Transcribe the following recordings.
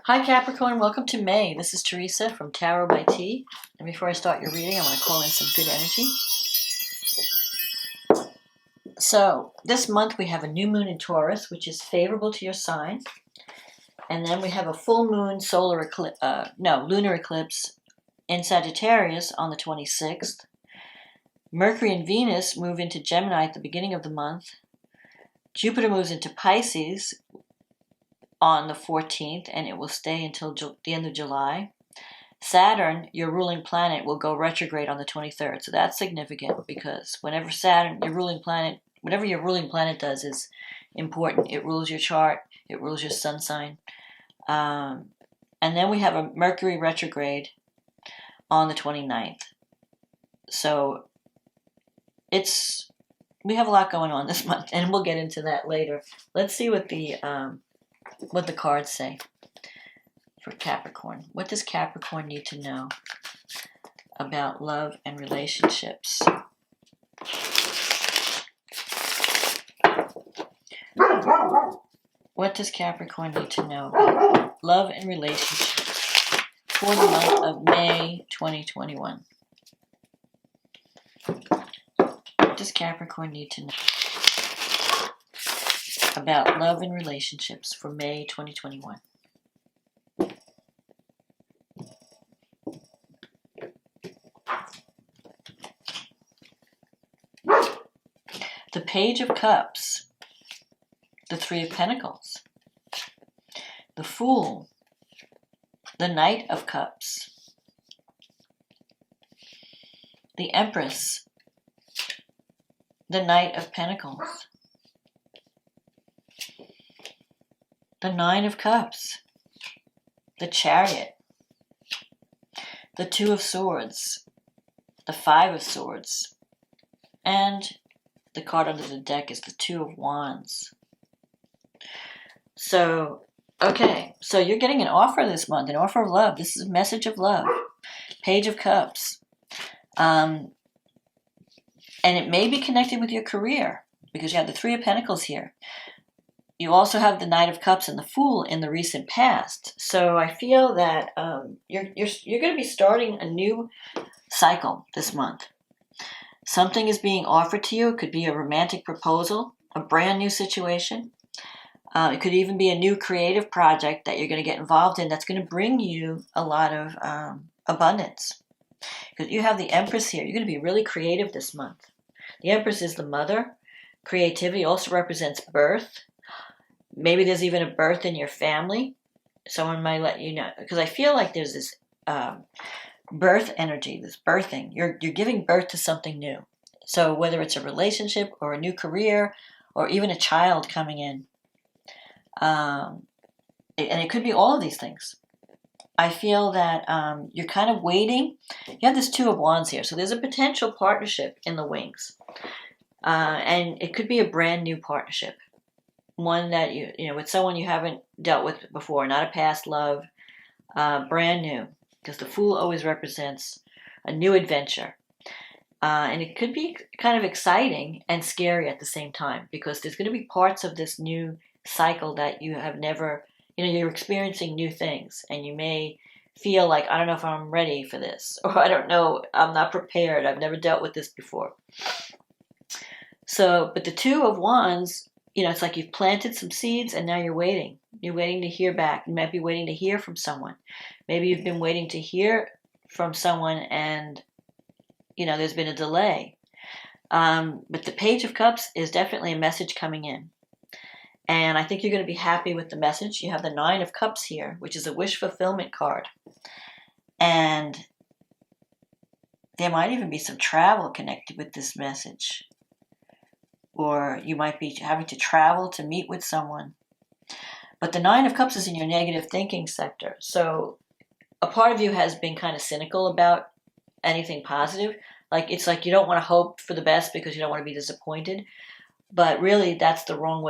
Hi Capricorn, welcome to May. This is Teresa from Tarot by T. And before I start your reading, I want to call in some good energy. So this month we have a new moon in Taurus, which is favorable to your sign. And then we have a full moon lunar eclipse in Sagittarius on the 26th. Mercury and Venus move into Gemini at the beginning of the month. Jupiter moves into Pisces on the 14th, and it will stay until the end of July. Saturn, your ruling planet, will go retrograde on the 23rd. So that's significant because whenever Saturn, whatever your ruling planet does is important. It rules your chart. It rules your sun sign. And then we have a Mercury retrograde on the 29th. So we have a lot going on this month, and we'll get into that later. Let's see what the cards say for Capricorn. What does Capricorn need to know about love and relationships? What does Capricorn need to know about love and relationships for the month of May 2021? What does Capricorn need to know about love and relationships for May 2021? The Page of Cups, the Three of Pentacles, the Fool, the Knight of Cups, the Empress, the Knight of Pentacles, the Nine of Cups, the Chariot, the Two of Swords, the Five of Swords, and the card under the deck is the Two of Wands. So, okay, so you're getting an offer this month, an offer of love. This is a message of love. Page of Cups. And it may be connected with your career because you have the Three of Pentacles here. You also have the Knight of Cups and the Fool in the recent past. So I feel that you're going to be starting a new cycle this month. Something is being offered to you. It could be a romantic proposal, a brand new situation. It could even be a new creative project that you're going to get involved in that's going to bring you a lot of abundance. Because you have the Empress here. You're going to be really creative this month. The Empress is the mother. Creativity also represents birth. Maybe there's even a birth in your family. Someone might let you know. Because I feel like there's this birth energy, this birthing. You're giving birth to something new. So whether it's a relationship or a new career or even a child coming in. And it could be all of these things. I feel that you're kind of waiting. You have this Two of Wands here. So there's a potential partnership in the wings. And it could be a brand new partnership. One that with someone you haven't dealt with before, not a past love, brand new. Because the Fool always represents a new adventure. And it could be kind of exciting and scary at the same time. Because there's going to be parts of this new cycle that you have never, you're experiencing new things. And you may feel like, I don't know if I'm ready for this. Or I don't know, I'm not prepared. I've never dealt with this before. So, but the Two of Wands, it's like you've planted some seeds and now you're waiting. You're waiting to hear back. You might be waiting to hear from someone. Maybe you've been waiting to hear from someone and, there's been a delay. But the Page of Cups is definitely a message coming in. And I think you're going to be happy with the message. You have the Nine of Cups here, which is a wish fulfillment card. And there might even be some travel connected with this message. Or you might be having to travel to meet with someone. But the Nine of Cups is in your negative thinking sector. So a part of you has been kind of cynical about anything positive. It's like you don't want to hope for the best because you don't want to be disappointed. But really, that's the wrong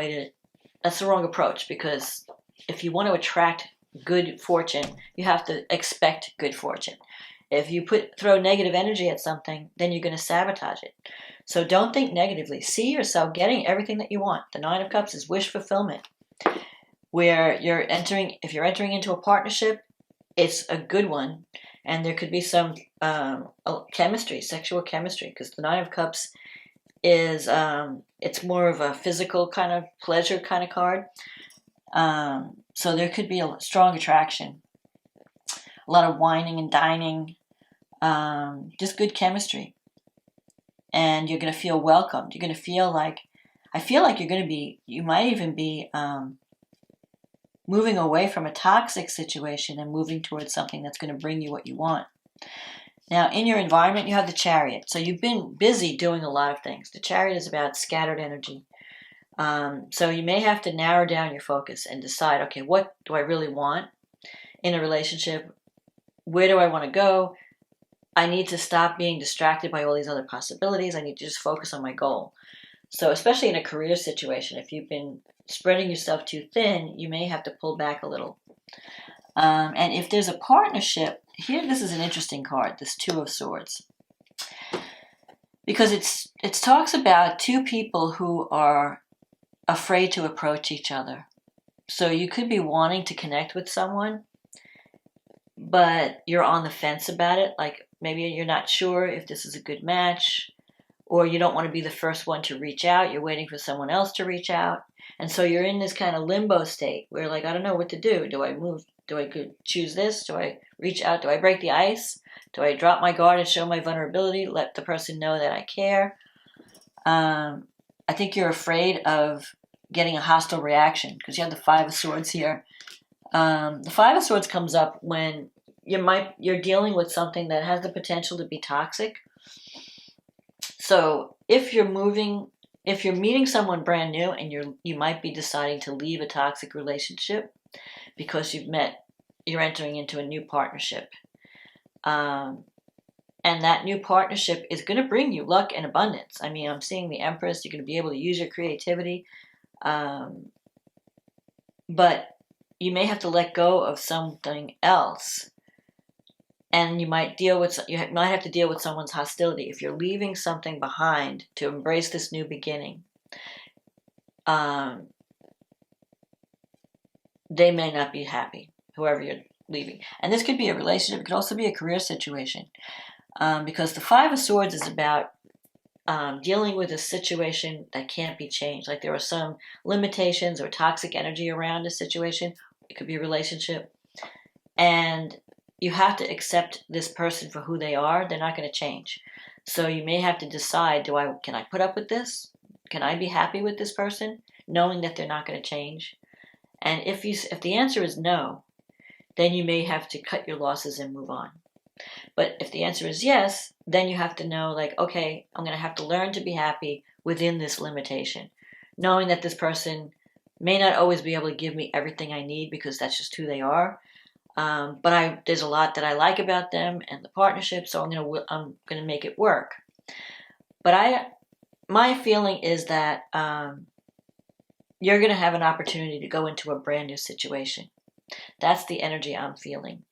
approach. Because if you want to attract good fortune, you have to expect good fortune. If you throw negative energy at something, then you're going to sabotage it. So don't think negatively. See yourself getting everything that you want. The Nine of Cups is wish fulfillment. where if you're entering into a partnership, it's a good one. And there could be some chemistry, sexual chemistry, because the Nine of Cups is, it's more of a physical kind of pleasure kind of card. So there could be a strong attraction, a lot of whining and dining, just good chemistry. And you're going to feel welcomed. You're going to feel like, I feel like you might even be moving away from a toxic situation and moving towards something that's going to bring you what you want. Now, in your environment, you have the Chariot. So you've been busy doing a lot of things. The Chariot is about scattered energy. So you may have to narrow down your focus and decide, okay, what do I really want in a relationship? Where do I want to go? I need to stop being distracted by all these other possibilities. I need to just focus on my goal. So especially in a career situation, if you've been spreading yourself too thin, you may have to pull back a little. And if there's a partnership, here this is an interesting card, this Two of Swords. Because it talks about two people who are afraid to approach each other. So you could be wanting to connect with someone, but you're on the fence about it. Like maybe you're not sure if this is a good match, or you don't want to be the first one to reach out. You're waiting for someone else to reach out. And so you're in this kind of limbo state where like, I don't know what to do. Do I move? Do I choose this? Do I reach out? Do I break the ice? Do I drop my guard and show my vulnerability? Let the person know that I care? I think you're afraid of getting a hostile reaction because you have the Five of Swords here. The Five of Swords comes up when you're dealing with something that has the potential to be toxic. So if you're meeting someone brand new and you might be deciding to leave a toxic relationship because you're entering into a new partnership. And that new partnership is going to bring you luck and abundance. I mean, I'm seeing the Empress. You're going to be able to use your creativity. But you may have to let go of something else. And you might have to deal with someone's hostility. If you're leaving something behind to embrace this new beginning, they may not be happy, whoever you're leaving. And this could be a relationship. It could also be a career situation. Because the Five of Swords is about dealing with a situation that can't be changed. Like there are some limitations or toxic energy around a situation. It could be a relationship. And you have to accept this person for who they are. They're not going to change. So you may have to decide, can I put up with this? Can I be happy with this person, knowing that they're not going to change? And if the answer is no, then you may have to cut your losses and move on. But if the answer is yes, then you have to know, like, okay, I'm going to have to learn to be happy within this limitation, knowing that this person may not always be able to give me everything I need because that's just who they are. But there's a lot that I like about them and the partnership, so I'm going to make it work. But my feeling is that you're going to have an opportunity to go into a brand new situation. That's the energy I'm feeling.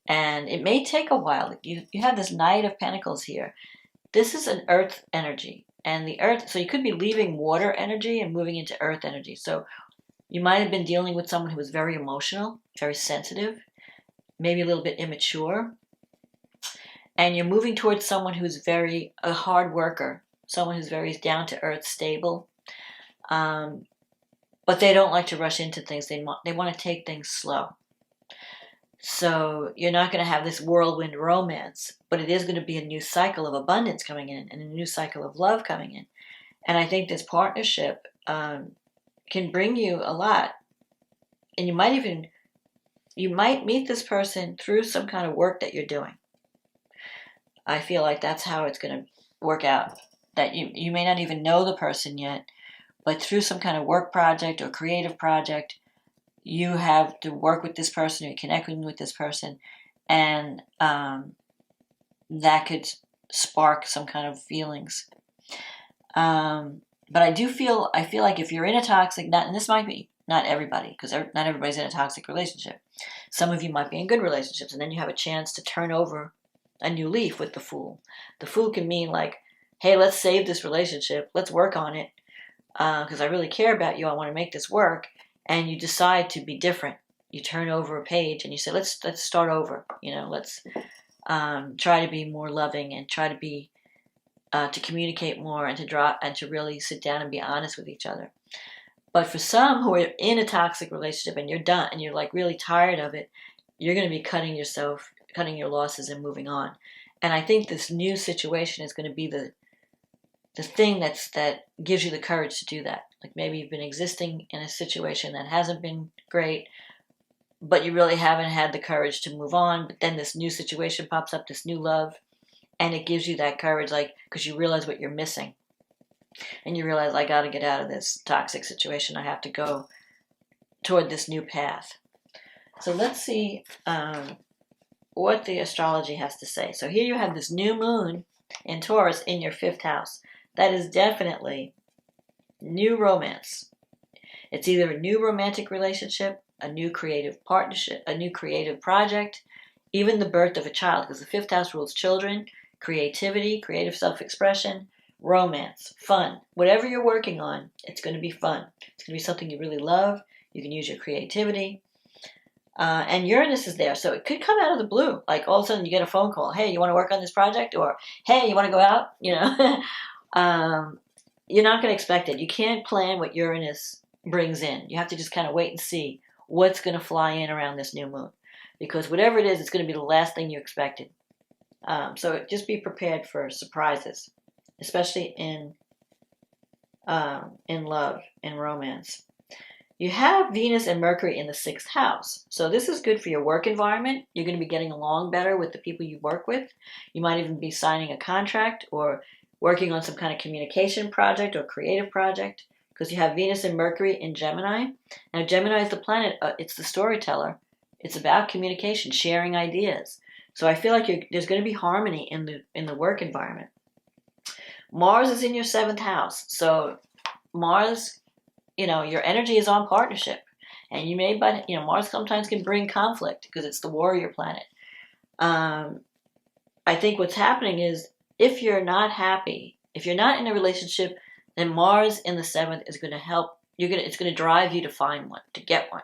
And it may take a while. You have this Knight of Pentacles here. This is an earth energy. And the earth, so you could be leaving water energy and moving into earth energy. So you might have been dealing with someone who was very emotional, very sensitive, maybe a little bit immature. And you're moving towards someone who's a hard worker, someone who's very down to earth, stable. But they don't like to rush into things. They want to take things slow. So you're not going to have this whirlwind romance, but it is going to be a new cycle of abundance coming in and a new cycle of love coming in. And I think this partnership can bring you a lot. And you might meet this person through some kind of work that you're doing. I feel like that's how it's going to work out. That you may not even know the person yet, but through some kind of work project or creative project, you have to work with this person or connecting with this person, and that could spark some kind of feelings. But I feel like if you're in a toxic, and this might be not everybody, because not everybody's in a toxic relationship. Some of you might be in good relationships, and then you have a chance to turn over a new leaf with the Fool. The Fool can mean like, hey, let's save this relationship. Let's work on it because I really care about you. I want to make this work. and you decide to be different. You turn over a page and you say, let's start over. Let's try to be more loving and try to be to communicate more and to really sit down and be honest with each other. But for some who are in a toxic relationship and you're done and you're like really tired of it, you're going to be cutting your losses and moving on. And I think this new situation is going to be the thing that gives you the courage to do that. Like maybe you've been existing in a situation that hasn't been great, but you really haven't had the courage to move on. But then this new situation pops up, this new love, and it gives you that courage, like, because you realize what you're missing. And you realize, I got to get out of this toxic situation. I have to go toward this new path. So let's see what the astrology has to say. So here you have this new moon in Taurus in your 5th house. That is definitely new romance. It's either a new romantic relationship, a new creative partnership, a new creative project, even the birth of a child, because the 5th house rules children, creativity, creative self-expression, romance, fun. Whatever you're working on, it's going to be fun. It's going to be something you really love. You can use your creativity. And Uranus is there, so it could come out of the blue. Like all of a sudden you get a phone call. Hey, you want to work on this project? Or, hey, you want to go out? You're not going to expect it. You can't plan what Uranus brings in. You have to just kind of wait and see what's going to fly in around this new moon. Because whatever it is, it's going to be the last thing you expected. So just be prepared for surprises, especially in love, in romance. You have Venus and Mercury in the 6th house. So this is good for your work environment. You're going to be getting along better with the people you work with. You might even be signing a contract or working on some kind of communication project or creative project, because you have Venus and Mercury in Gemini. Now, Gemini is the planet. It's the storyteller. It's about communication, sharing ideas. So I feel like there's going to be harmony in the work environment. Mars is in your 7th house. So Mars, your energy is on partnership. And you may, but Mars sometimes can bring conflict because it's the warrior planet. I think what's happening is if you're not happy, if you're not in a relationship, then Mars in the 7th is going to help. It's going to drive you to find one, to get one.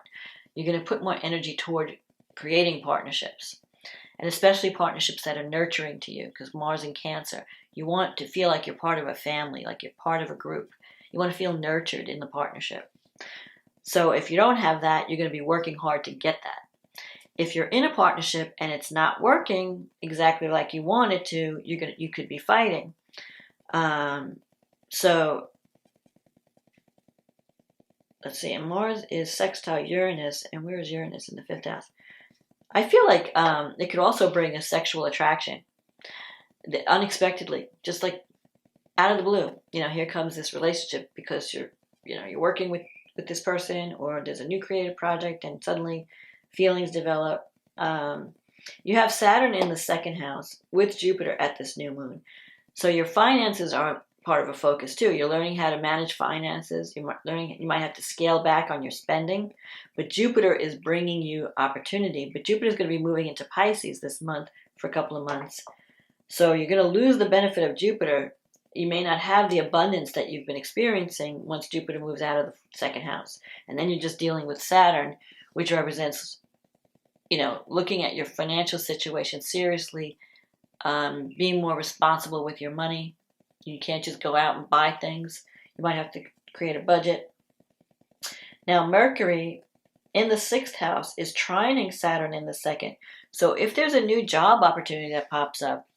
You're going to put more energy toward creating partnerships. And especially partnerships that are nurturing to you, because Mars in Cancer, you want to feel like you're part of a family, like you're part of a group. You want to feel nurtured in the partnership. So if you don't have that, you're going to be working hard to get that. If you're in a partnership and it's not working exactly like you want it to, you could be fighting. So let's see, and Mars is sextile Uranus, and where is Uranus in the 5th house? I feel like it could also bring a sexual attraction, unexpectedly, just like out of the blue. Here comes this relationship because you're working with this person, or there's a new creative project, and suddenly feelings develop. You have Saturn in the 2nd house with Jupiter at this new moon, so your finances are part of a focus too. You're learning how to manage finances. You might have to scale back on your spending, but Jupiter is bringing you opportunity. But Jupiter is going to be moving into Pisces this month for a couple of months. So you're going to lose the benefit of Jupiter. You may not have the abundance that you've been experiencing once Jupiter moves out of the 2nd house. And then you're just dealing with Saturn, which represents, looking at your financial situation seriously, being more responsible with your money. You can't just go out and buy things. You might have to create a budget. Now, Mercury in the 6th house is trining Saturn in the 2nd. So if there's a new job opportunity that pops up,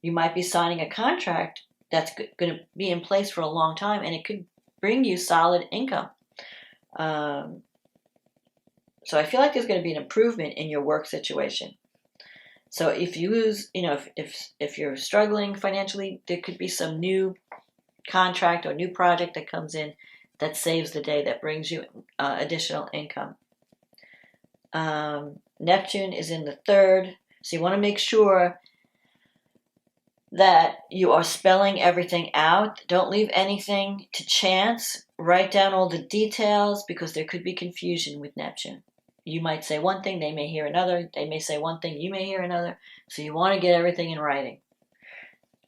you might be signing a contract that's going to be in place for a long time, and it could bring you solid income. So I feel like there's going to be an improvement in your work situation. So if you lose, if you're struggling financially, there could be some new contract or new project that comes in that saves the day, that brings you additional income. Neptune is in the 3rd, so you want to make sure that you are spelling everything out. Don't leave anything to chance. Write down all the details, because there could be confusion with Neptune. You might say one thing, they may hear another. They may say one thing, you may hear another. So you want to get everything in writing.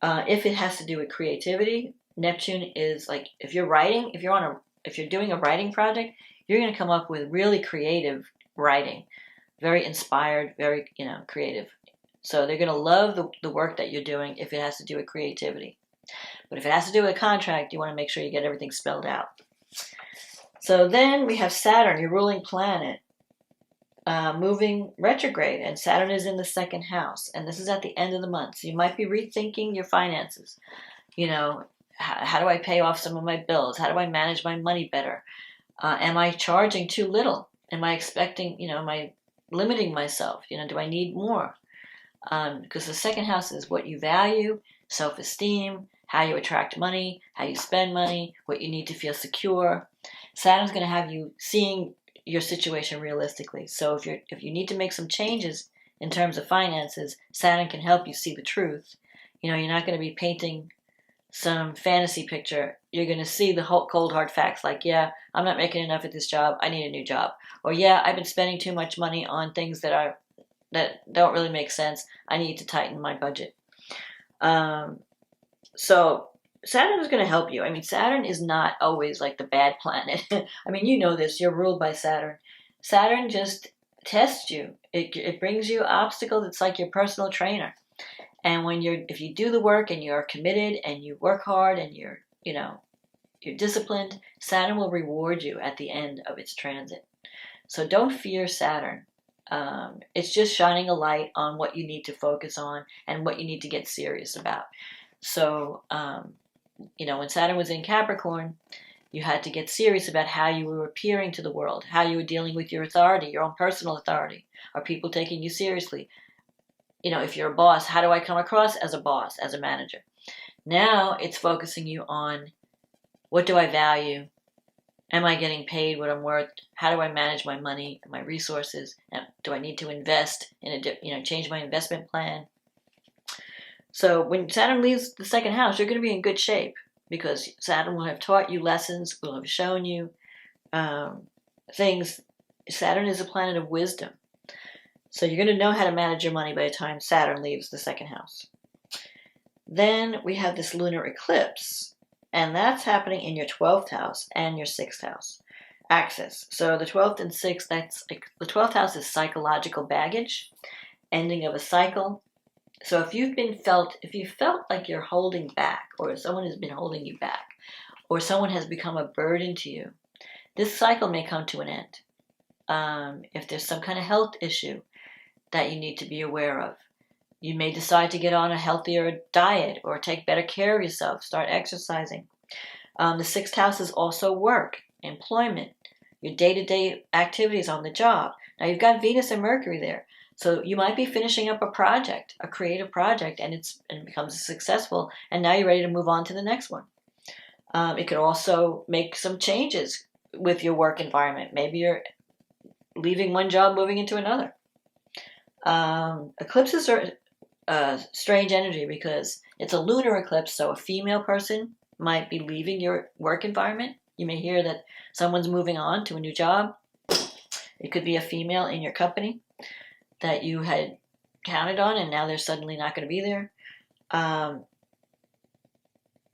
If it has to do with creativity, Neptune is like, if you're doing a writing project, you're going to come up with really creative writing, very inspired, very, creative. So they're going to love the work that you're doing if it has to do with creativity. But if it has to do with a contract, you want to make sure you get everything spelled out. So then we have Saturn, your ruling planet, moving retrograde, and Saturn is in the second house, and this is at the end of the month. So you might be rethinking your finances. How do I pay off some of my bills? How do I manage my money better? Am I charging too little? Am I expecting, am I limiting myself? Do I need more? Because the second house is what you value, self-esteem, how you attract money, how you spend money, what you need to feel secure. Saturn's going to have you seeing your situation realistically. So if you need to make some changes in terms of finances, Saturn can help you see the truth. You're not going to be painting some fantasy picture. You're going to see the whole cold hard facts, like, yeah, I'm not making enough at this job, I need a new job. Or, yeah, I've been spending too much money on things that don't really make sense, I need to tighten my budget. So Saturn is going to help you. Saturn is not always like the bad planet. You know this, you're ruled by Saturn. Saturn just tests you. It brings you obstacles. It's like your personal trainer. And if you do the work and you're committed and you work hard and you're disciplined, Saturn will reward you at the end of its transit. So don't fear Saturn. It's just shining a light on what you need to focus on and what you need to get serious about. So, when Saturn was in Capricorn, you had to get serious about how you were appearing to the world, how you were dealing with your authority, your own personal authority. Are people taking you seriously? If you're a boss, how do I come across as a boss, as a manager? Now it's focusing you on, what do I value? Am I getting paid what I'm worth? How do I manage my money and my resources? Do I need to invest in change my investment plan? So when Saturn leaves the second house, you're going to be in good shape, because Saturn will have taught you lessons, will have shown you things. Saturn is a planet of wisdom. So you're going to know how to manage your money by the time Saturn leaves the second house. Then we have this lunar eclipse, and that's happening in your 12th house and your 6th house axis. So the 12th and 6th, the 12th house is psychological baggage, ending of a cycle. So if you felt like you're holding back, or someone has been holding you back, or someone has become a burden to you, this cycle may come to an end. If there's some kind of health issue that you need to be aware of, you may decide to get on a healthier diet or take better care of yourself, start exercising. The 6th house is also work, employment, your day-to-day activities on the job. Now you've got Venus and Mercury there. So you might be finishing up a project, a creative project, and it becomes successful, and now you're ready to move on to the next one. It could also make some changes with your work environment. Maybe you're leaving one job, moving into another. Eclipses are strange energy because it's a lunar eclipse, so a female person might be leaving your work environment. You may hear that someone's moving on to a new job. It could be a female in your company that you had counted on, and now they're suddenly not going to be there.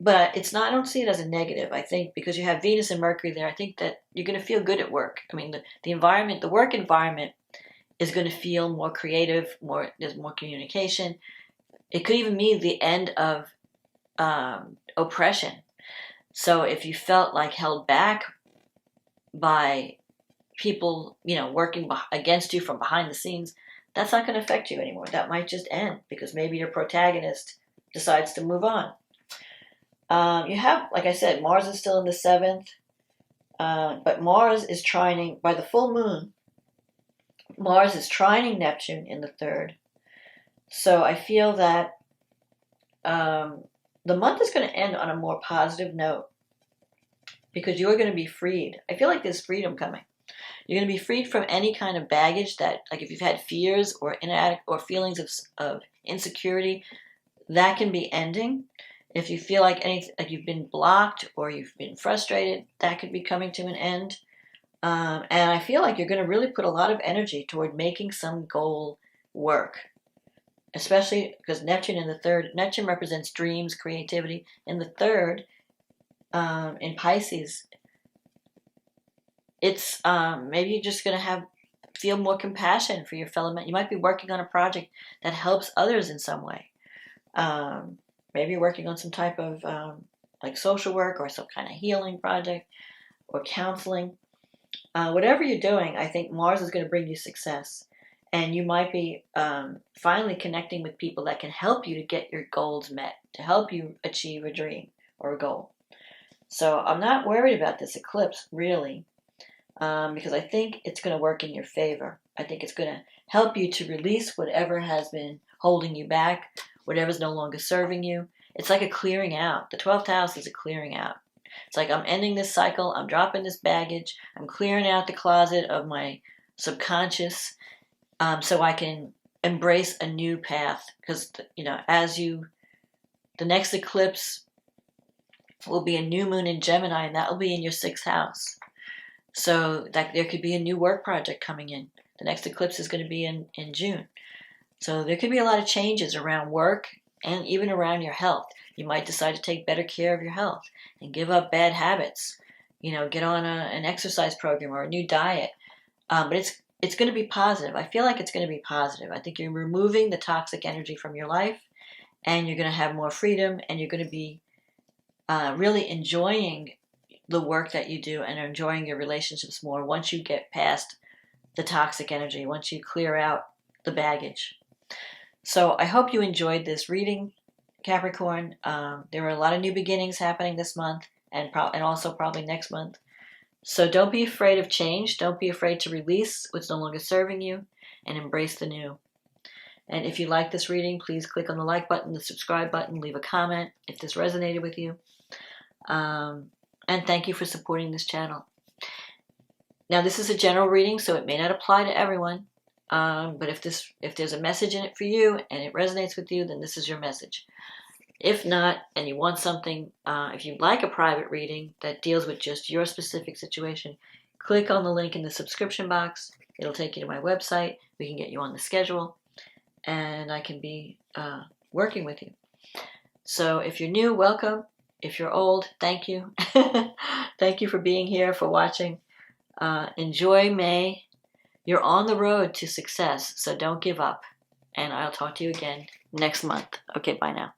But it's not, I don't see it as a negative. I think because you have Venus and Mercury there, I think that you're going to feel good at work. The environment, the work environment is going to feel more creative, there's more communication. It could even mean the end of oppression. So if you felt like held back by people, working against you from behind the scenes, that's not going to affect you anymore. That might just end because maybe your protagonist decides to move on. You have, like I said, Mars is still in the 7th, but Mars is trining, by the full moon, Mars is trining Neptune in the 3rd. So I feel that the month is going to end on a more positive note because you're going to be freed. I feel like there's freedom coming. You're going to be freed from any kind of baggage that, like if you've had fears or feelings of insecurity, that can be ending. If you feel like you've been blocked or you've been frustrated, that could be coming to an end. And I feel like you're going to really put a lot of energy toward making some goal work, especially because Neptune in the 3rd, Neptune represents dreams, creativity. In the 3rd, in Pisces, it's maybe you're just going to feel more compassion for your fellow man. You might be working on a project that helps others in some way. Maybe you're working on some type of like social work or some kind of healing project or counseling. Whatever you're doing, I think Mars is going to bring you success. And you might be finally connecting with people that can help you to get your goals met, to help you achieve a dream or a goal. So I'm not worried about this eclipse, really, because I think it's going to work in your favor. I think it's going to help you to release whatever has been holding you back, whatever's no longer serving you. It's like a clearing out. The 12th house is a clearing out. It's like I'm ending this cycle, I'm dropping this baggage, I'm clearing out the closet of my subconscious so I can embrace a new path. Because, the next eclipse will be a new moon in Gemini, and that will be in your 6th house. So that there could be a new work project coming in. The next eclipse is going to be in June. So there could be a lot of changes around work and even around your health. You might decide to take better care of your health and give up bad habits. Get on an exercise program or a new diet. But it's going to be positive. I feel like it's going to be positive. I think you're removing the toxic energy from your life, and you're going to have more freedom, and you're going to be really enjoying the work that you do and enjoying your relationships more once you get past the toxic energy, once you clear out the baggage. So I hope you enjoyed this reading, Capricorn. There are a lot of new beginnings happening this month and also probably next month. So don't be afraid of change. Don't be afraid to release what's no longer serving you and embrace the new. And if you like this reading, please click on the like button, the subscribe button, leave a comment if this resonated with you. And thank you for supporting this channel. Now, this is a general reading, so it may not apply to everyone. But if there's a message in it for you and it resonates with you, then this is your message. If not, and you want something, if you'd like a private reading that deals with just your specific situation, click on the link in the subscription box. It'll take you to my website. We can get you on the schedule, and I can be working with you. So if you're new, welcome. If you're old, thank you. Thank you for being here, for watching. Enjoy May. You're on the road to success, so don't give up. And I'll talk to you again next month. Okay, bye now.